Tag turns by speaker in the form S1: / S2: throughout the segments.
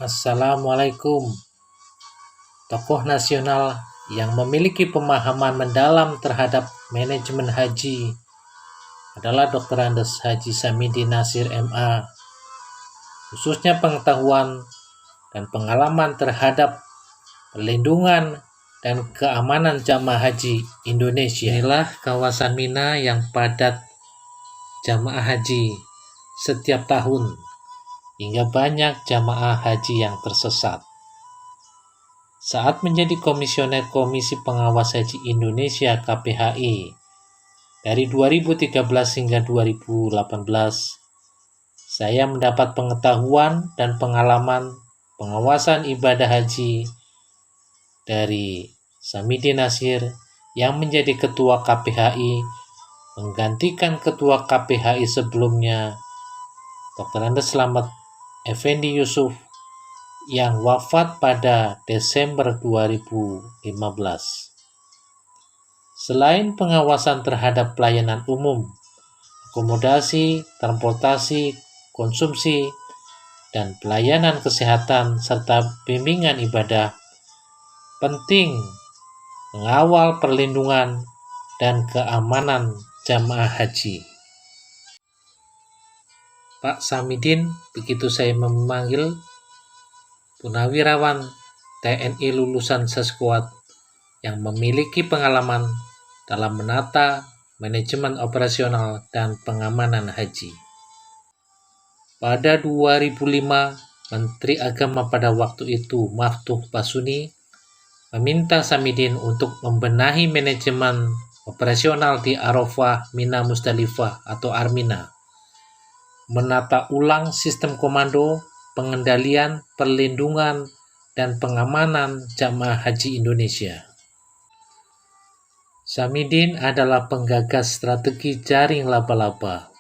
S1: Assalamualaikum. Tokoh nasional yang memiliki pemahaman mendalam terhadap manajemen haji adalah Dr. Andes Haji Samidin Nasir MA, khususnya pengetahuan dan pengalaman terhadap perlindungan dan keamanan jamaah haji Indonesia. Inilah kawasan Mina yang padat jamaah haji setiap tahun, hingga banyak jamaah haji yang tersesat. Saat menjadi komisioner Komisi Pengawas Haji Indonesia KPHI dari 2013 hingga 2018, saya mendapat pengetahuan dan pengalaman pengawasan ibadah haji dari Samidin Nasir yang menjadi ketua KPHI, menggantikan ketua KPHI sebelumnya, Dr. Andes Slamet Effendi Yusuf, yang wafat pada Desember 2015. Selain pengawasan terhadap pelayanan umum, akomodasi, transportasi, konsumsi, dan pelayanan kesehatan serta bimbingan ibadah, penting mengawal perlindungan dan keamanan jamaah haji. Pak Samidin, begitu saya memanggil, Purnawirawan TNI lulusan Seskuad yang memiliki pengalaman dalam menata manajemen operasional dan pengamanan haji. Pada 2005, Menteri Agama pada waktu itu, Maftuh Basuni, meminta Samidin untuk membenahi manajemen operasional di Arafah, Mina, Musdalifah atau Armina, menata ulang sistem komando, pengendalian, perlindungan, dan pengamanan jamaah haji Indonesia. Samidin adalah penggagas strategi jaring laba-laba,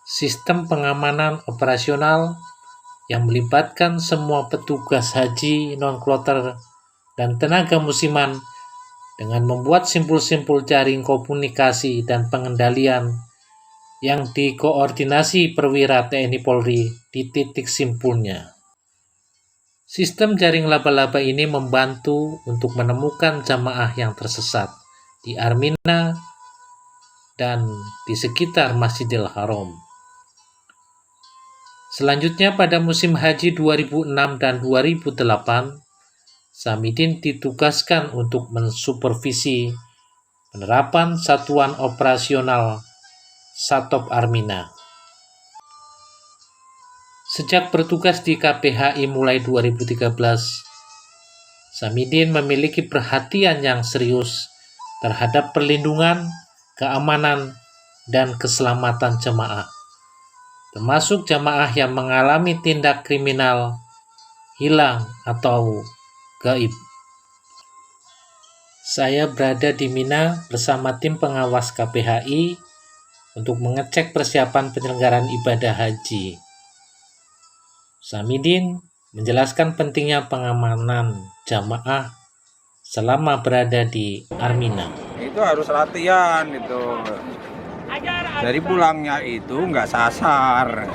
S1: sistem pengamanan operasional yang melibatkan semua petugas haji non-kloter dan tenaga musiman dengan membuat simpul-simpul jaring komunikasi dan pengendalian yang dikoordinasi perwira TNI Polri di titik simpulnya. Sistem jaring laba-laba ini membantu untuk menemukan jamaah yang tersesat di Armina dan di sekitar Masjidil Haram. Selanjutnya pada musim haji 2006 dan 2008, Samidin ditugaskan untuk mensupervisi penerapan satuan operasional Satop Armina. Sejak bertugas di KPHI mulai 2013, Samidin memiliki perhatian yang serius terhadap perlindungan, keamanan, dan keselamatan jemaah, termasuk jemaah yang mengalami tindak kriminal, hilang, atau gaib. Saya berada di Mina bersama tim pengawas KPHI untuk mengecek persiapan penyelenggaraan ibadah haji. Samidin menjelaskan pentingnya pengamanan jamaah selama berada di Armina.
S2: Itu harus latihan itu. Dari pulangnya itu nggak sasar.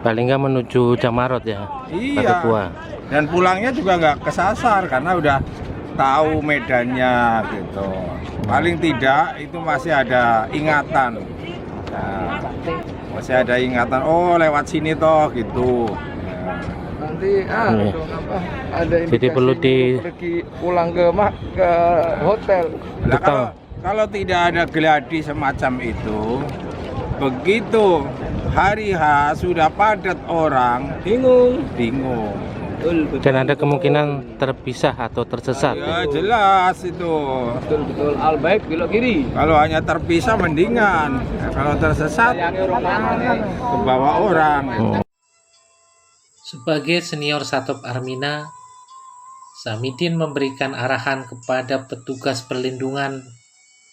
S3: Paling nggak menuju Jamarot ya?
S2: Iya. Dan pulangnya juga nggak kesasar karena udah tahu medannya gitu. Paling tidak itu masih ada ingatan. Nah, masih ada ingatan, oh lewat sini toh gitu.
S4: Nanti ada
S3: jadi perlu
S4: pergi pulang ke hotel.
S2: Nah, kalau tidak ada gladi semacam itu, begitu hari H sudah padat orang, bingung.
S3: Dan ada kemungkinan terpisah atau tersesat.
S2: Ya jelas itu.
S4: Betul al baik belok kiri.
S2: Kalau hanya terpisah mendingan. Kalau tersesat ke bawah orang.
S1: Sebagai senior Satop Armina, Samidin memberikan arahan kepada petugas perlindungan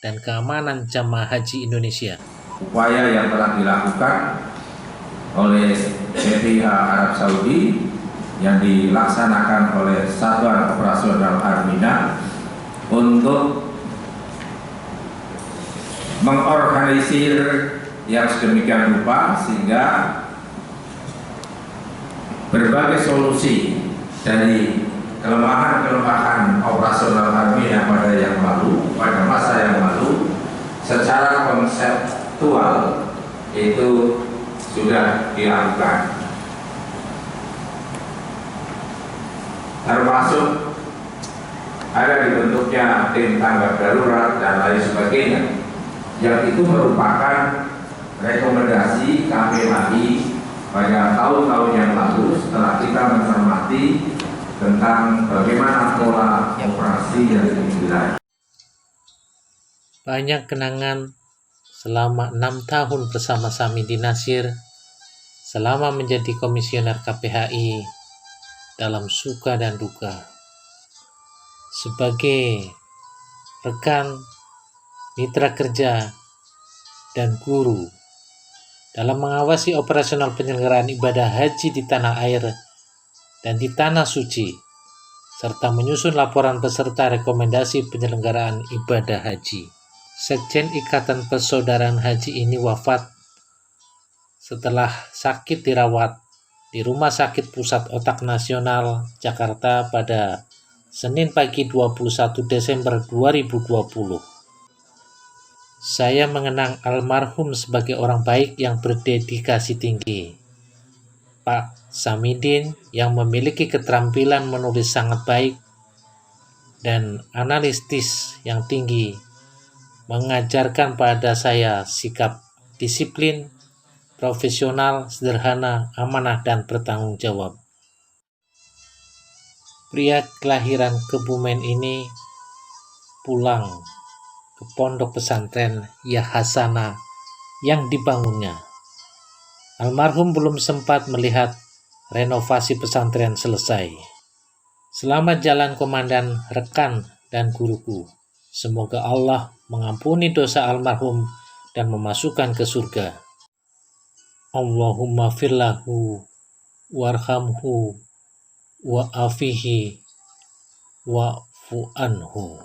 S1: dan keamanan jamaah haji Indonesia.
S5: Upaya yang telah dilakukan oleh PPH Arab Saudi yang dilaksanakan oleh Satuan Operasional Armina untuk mengorganisir yang sedemikian rupa sehingga berbagai solusi dari kelemahan-kelemahan operasional Armina pada masa yang lalu secara konseptual itu sudah dilakukan, termasuk ada dibentuknya tim tanggap darurat dan lain sebagainya, yang itu merupakan rekomendasi KPAI pada tahun-tahun yang lalu setelah kita mencermati tentang bagaimana pola operasi yang dimiliki.
S1: Banyak kenangan selama 6 tahun bersama Samidi Nasir, selama menjadi komisioner KPHI dalam suka dan duka. Sebagai rekan, mitra kerja, dan guru dalam mengawasi operasional penyelenggaraan ibadah haji di tanah air dan di tanah suci, serta menyusun laporan peserta rekomendasi penyelenggaraan ibadah haji. Sekjen Ikatan Persaudaraan Haji ini wafat setelah sakit dirawat di Rumah Sakit Pusat Otak Nasional, Jakarta pada Senin pagi 21 Desember 2020. Saya mengenang almarhum sebagai orang baik yang berdedikasi tinggi. Pak Samidin yang memiliki keterampilan menulis sangat baik dan analitis yang tinggi, mengajarkan pada saya sikap disiplin, profesional, sederhana, amanah, dan bertanggung jawab. Pria kelahiran Kebumen ini pulang ke pondok pesantren Yahasana yang dibangunnya. Almarhum belum sempat melihat renovasi pesantren selesai. Selamat jalan komandan, rekan, dan guruku. Semoga Allah mengampuni dosa almarhum dan memasukkan ke surga. Allahumma firlahu warhamhu wa'afihi wa'fu anhu.